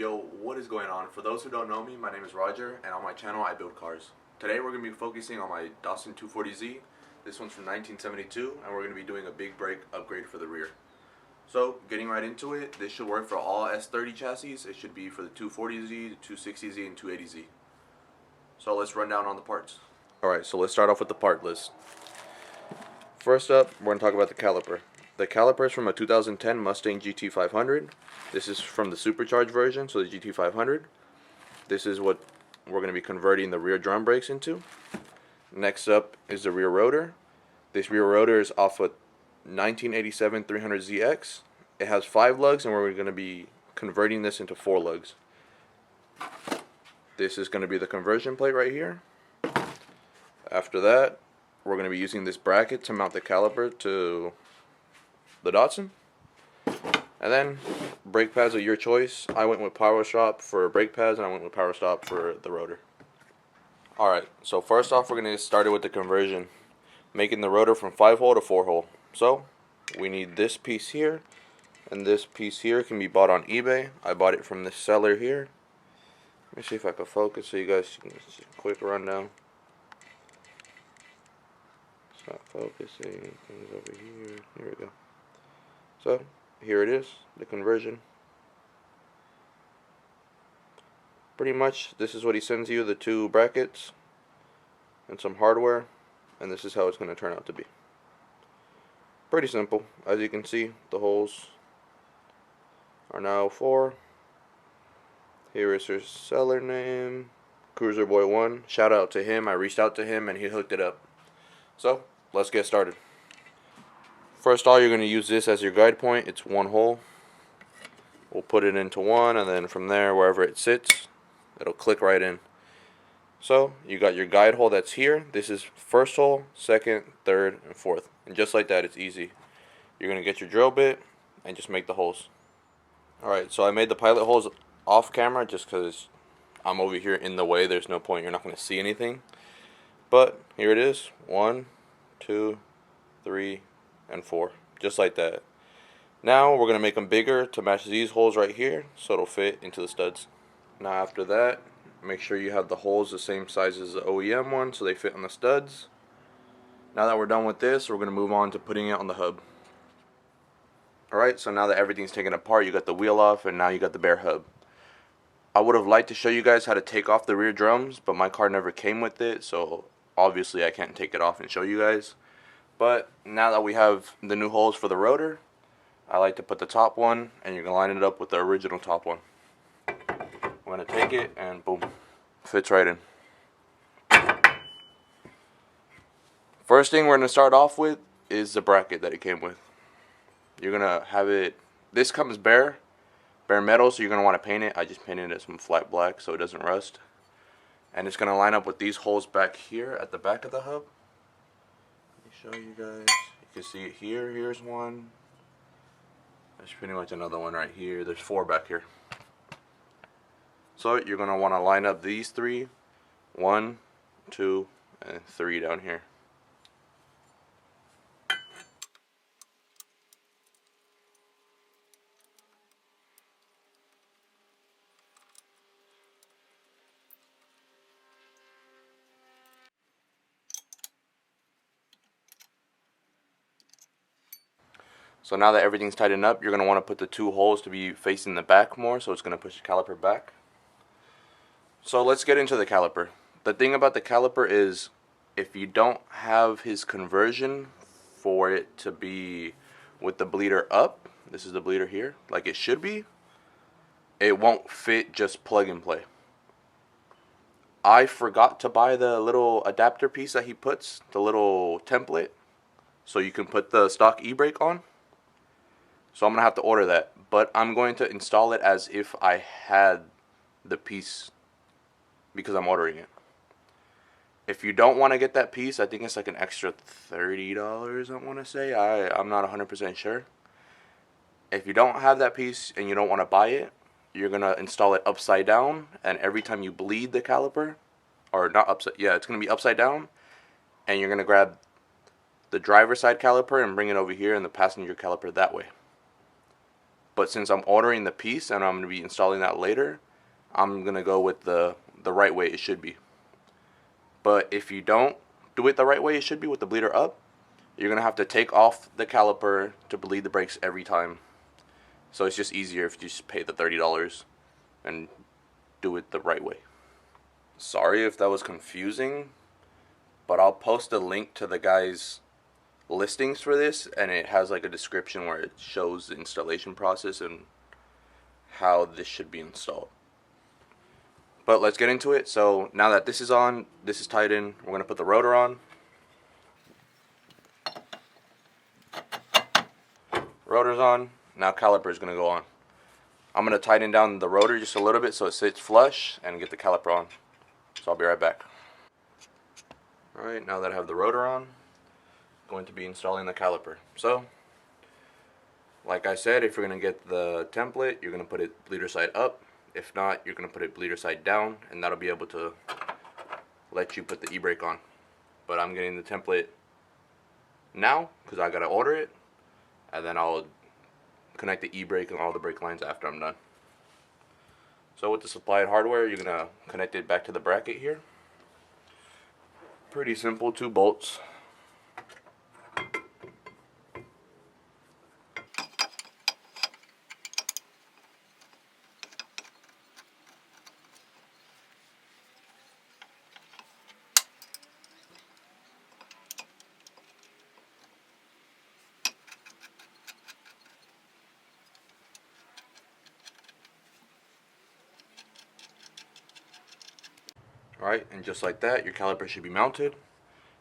Yo, what is going on? For those who don't know me, my name is Roger, and on my channel I build cars. Today we're going to be focusing on my Datsun 240Z. This one's from 1972, and we're going to be doing a big brake upgrade for the rear. So, getting right into it, this should work for all S30 chassis. It should be for the 240Z, the 260Z, and 280Z. So let's run down on the parts. Alright, so let's start off with the part list. First up, we're going to talk about the caliper. The caliper is from a 2010 Mustang GT500. This is from the Supercharged version, so the GT500. This is what we're going to be converting the rear drum brakes into. Next up is the rear rotor. This rear rotor is off a 1987 300ZX. It has 5 lugs, and we're going to be converting this into 4 lugs. This is going to be the conversion plate right here. After that, we're going to be using this bracket to mount the caliper to the Datsun. And then brake pads are your choice. I went with Power Stop for brake pads, and I went with Power Stop for the rotor. Alright, so first off, we're going to get started with the conversion, making the rotor from 5-hole to 4-hole. So we need this piece here, and this piece here can be bought on eBay. I bought it from this seller here. Let me see if I can focus so you guys can see a quick rundown. It's not focusing. Things over here. Here we go. So here it is, the conversion. Pretty much this is what he sends you, the 2 brackets and some hardware, and this is how it's going to turn out to be. Pretty simple. As you can see, the holes are now 4. Here is her seller name, Cruiser Boy 1. Shout out to him. I reached out to him and he hooked it up. So let's get started. First all, you're going to use this as your guide point. It's 1 hole. We'll put it into 1, and then from there, wherever it sits, it'll click right in. So you got your guide hole that's here. This is first hole, second, third, and fourth. And just like that, it's easy. You're going to get your drill bit and just make the holes. Alright, so I made the pilot holes off camera just because I'm over here in the way. There's no point. You're not going to see anything. But here it is. 1, 2, 3, and 4, just like that. Now we're going to make them bigger to match these holes right here, so it'll fit into the studs. Now after that, make sure you have the holes the same size as the OEM one so they fit on the studs. Now that we're done with this, we're going to move on to putting it on the hub. Alright, so now that everything's taken apart, you got the wheel off, and now you got the bare hub. I would have liked to show you guys how to take off the rear drums, but my car never came with it, so obviously I can't take it off and show you guys. But now that we have the new holes for the rotor, I like to put the top one, and you're going to line it up with the original top one. We're going to take it, and boom, fits right in. First thing we're going to start off with is the bracket that it came with. You're going to have it, this comes bare metal, so you're going to want to paint it. I just painted it some flat black so it doesn't rust. And it's going to line up with these holes back here at the back of the hub. Show you guys. You can see it here. Here's one. There's pretty much another one right here. There's 4 back here. So you're gonna want to line up these 3. 1, 2, and 3 down here. So now that everything's tightened up, you're going to want to put the 2 holes to be facing the back more, so it's going to push the caliper back. So let's get into the caliper. The thing about the caliper is, if you don't have his conversion for it to be with the bleeder up, this is the bleeder here, like it should be, it won't fit just plug and play. I forgot to buy the little adapter piece that he puts, the little template, so you can put the stock e-brake on. So I'm going to have to order that, but I'm going to install it as if I had the piece because I'm ordering it. If you don't want to get that piece, I think it's like an extra $30, I want to say. I'm not 100% sure. If you don't have that piece and you don't want to buy it, you're going to install it upside down, and every time you bleed the caliper, or not upside, yeah, it's going to be upside down, and you're going to grab the driver's side caliper and bring it over here and the passenger caliper that way. But since I'm ordering the piece and I'm going to be installing that later, I'm going to go with the right way it should be. But if you don't do it the right way it should be with the bleeder up, you're going to have to take off the caliper to bleed the brakes every time. So it's just easier if you just pay the $30 and do it the right way. Sorry if that was confusing, but I'll post a link to the guy's listings for this, and it has like a description where it shows the installation process and how this should be installed. But let's get into it. So now that this is on, this is tied in, we're going to put the rotor on. Rotor's on. Now caliper is going to go on. I'm going to tighten down the rotor just a little bit so it sits flush and get the caliper on. So I'll be right back. Alright, now that I have the rotor on, I'm going to be installing the caliper. So, like I said, if you're going to get the template, you're going to put it bleeder side up. If not, you're going to put it bleeder side down, and that'll be able to let you put the e-brake on. But I'm getting the template now because I got to order it, and then I'll connect the e-brake and all the brake lines after I'm done. So with the supplied hardware, you're going to connect it back to the bracket here. Pretty simple, 2 bolts. Alright, and just like that, your caliper should be mounted.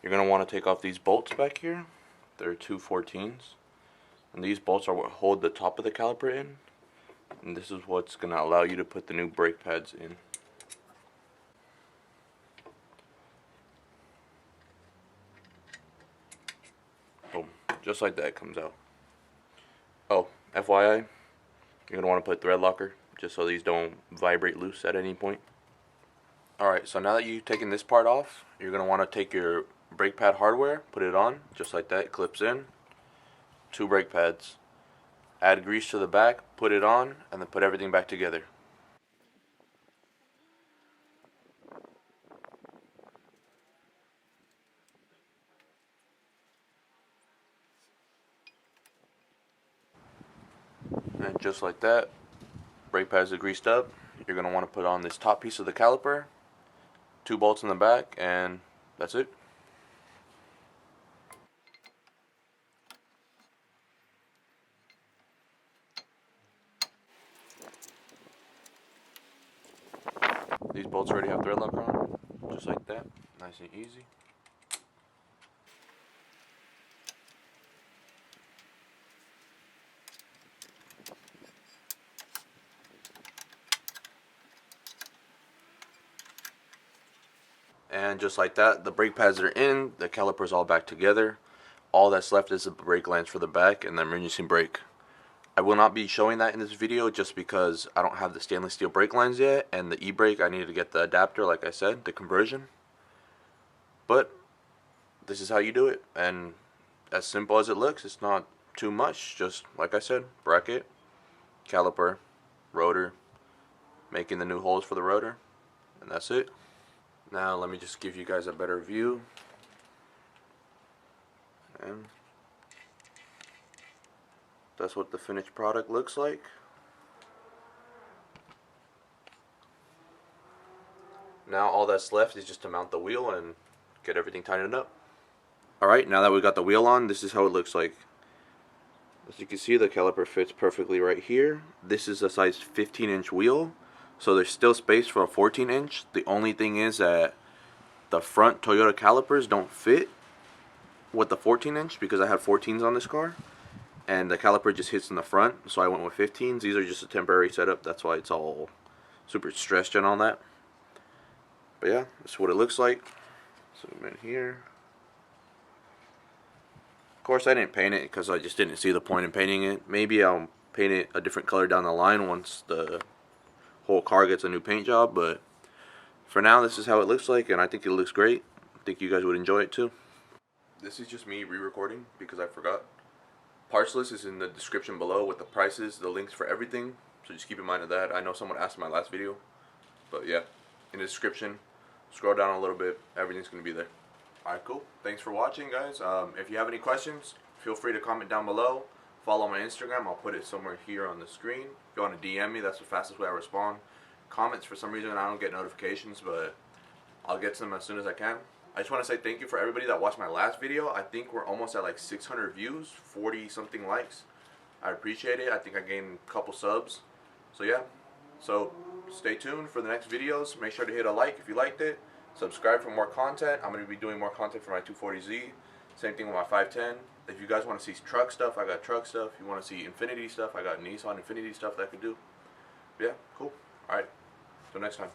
You're going to want to take off these bolts back here. They're 214s. And these bolts are what hold the top of the caliper in. And this is what's going to allow you to put the new brake pads in. Boom. Just like that, it comes out. Oh, FYI, you're going to want to put thread locker just so these don't vibrate loose at any point. Alright, so now that you've taken this part off, you're going to want to take your brake pad hardware, put it on, just like that, it clips in. 2 brake pads. Add grease to the back, put it on, and then put everything back together. And just like that, brake pads are greased up. You're going to want to put on this top piece of the caliper, 2 bolts in the back, and that's it. These bolts already have thread locker on, just like that, nice and easy. And just like that, the brake pads are in, the calipers all back together. All that's left is the brake lines for the back and the emergency brake. I will not be showing that in this video just because I don't have the stainless steel brake lines yet, and the e-brake I need to get the adapter, like I said, the conversion. But this is how you do it, and as simple as it looks, it's not too much. Just like I said, bracket, caliper, rotor, making the new holes for the rotor, and that's it. Now let me just give you guys a better view. And that's what the finished product looks like. Now all that's left is just to mount the wheel and get everything tightened up. Alright, now that we got the wheel on, this is how it looks like. As you can see, the caliper fits perfectly right here. This is a size 15-inch wheel, so there's still space for a 14-inch. The only thing is that the front Toyota calipers don't fit with the 14-inch because I had 14s on this car, and the caliper just hits in the front, so I went with 15s. These are just a temporary setup, that's why it's all super stretched and all that. But yeah, that's what it looks like. Zoom in here. Of course I didn't paint it because I just didn't see the point in painting it. Maybe I'll paint it a different color down the line once the whole car gets a new paint job, but for now this is how it looks like, and I think it looks great. I think you guys would enjoy it too. This is just me re-recording because I forgot. Parts list is in the description below with the prices, the links for everything. So just keep in mind of that. I know someone asked in my last video, but yeah, in the description, scroll down a little bit, everything's going to be there. Alright, cool. Thanks for watching, guys. If you have any questions, feel free to comment down below. Follow my Instagram. I'll put it somewhere here on the screen. If you want to DM me, that's the fastest way I respond. Comments, for some reason, I don't get notifications, but I'll get to them as soon as I can. I just want to say thank you for everybody that watched my last video. I think we're almost at like 600 views, 40 something likes. I appreciate it. I think I gained a couple subs. So yeah, so stay tuned for the next videos. Make sure to hit a like if you liked it. Subscribe for more content. I'm going to be doing more content for my 240Z. Same thing with my 510. If you guys want to see truck stuff, I got truck stuff. If you want to see Infinity stuff, I got Nissan Infinity stuff that I could do. Yeah, cool. Alright, till next time.